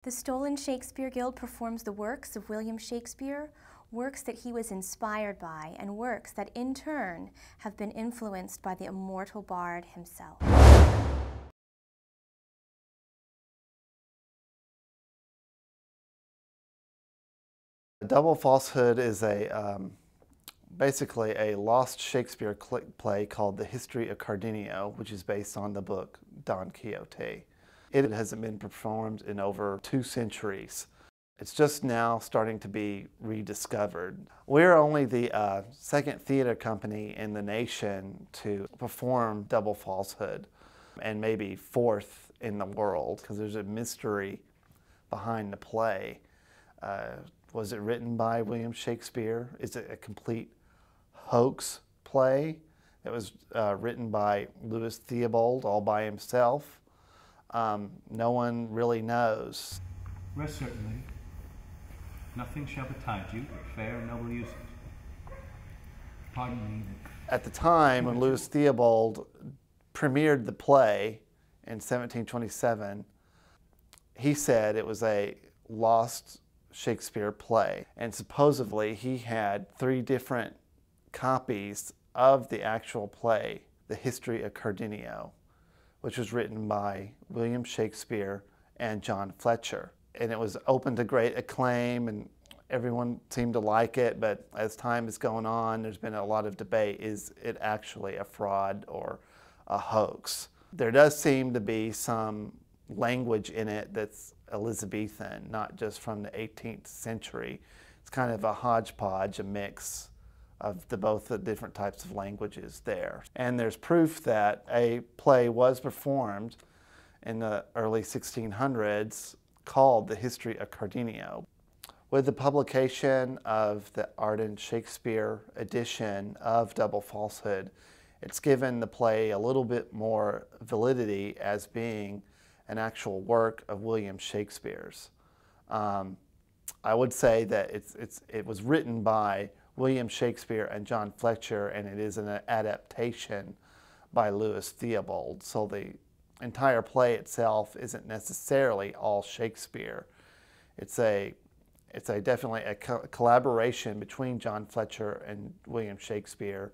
The Stolen Shakespeare Guild performs the works of William Shakespeare, works that he was inspired by, and works that in turn have been influenced by the immortal bard himself. Double Falsehood is basically a lost Shakespeare play called The History of Cardenio, which is based on the book Don Quixote. It hasn't been performed in over 2 centuries. It's just now starting to be rediscovered. We're only the second theater company in the nation to perform Double Falsehood, and maybe 4th in the world, because there's a mystery behind the play. Was it written by William Shakespeare? Is it a complete hoax play? It was written by Louis Theobald all by himself. No one really knows. Rest certainly. Nothing shall betide you but fair and noble usage. Pardon me. At the time when Louis Theobald premiered the play in 1727, he said it was a lost Shakespeare play, and supposedly he had 3 different copies of the actual play, The History of Cardenio, which was written by William Shakespeare and John Fletcher. And it was open to great acclaim, and everyone seemed to like it, but as time is going on, there's been a lot of debate. Is it actually a fraud or a hoax? There does seem to be some language in it that's Elizabethan, not just from the 18th century. It's kind of a hodgepodge, a mix of both the different types of languages there. And there's proof that a play was performed in the early 1600s called The History of Cardenio. With the publication of the Arden Shakespeare edition of Double Falsehood, it's given the play a little bit more validity as being an actual work of William Shakespeare's. I would say that it was written by William Shakespeare and John Fletcher, and it is an adaptation by Louis Theobald. So the entire play itself isn't necessarily all Shakespeare. It's definitely a collaboration between John Fletcher and William Shakespeare,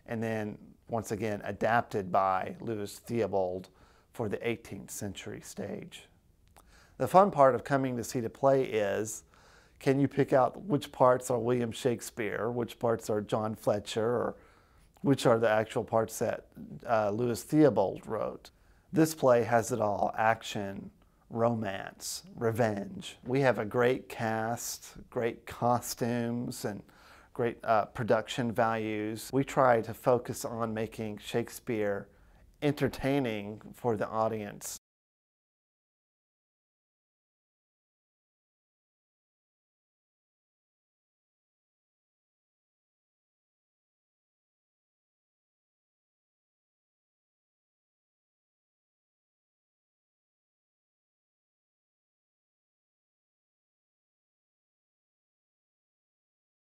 and then once again adapted by Louis Theobald for the 18th century stage. The fun part of coming to see the play is, can you pick out which parts are William Shakespeare, which parts are John Fletcher, or which are the actual parts that Louis Theobald wrote? This play has it all: action, romance, revenge. We have a great cast, great costumes, and great production values. We try to focus on making Shakespeare entertaining for the audience.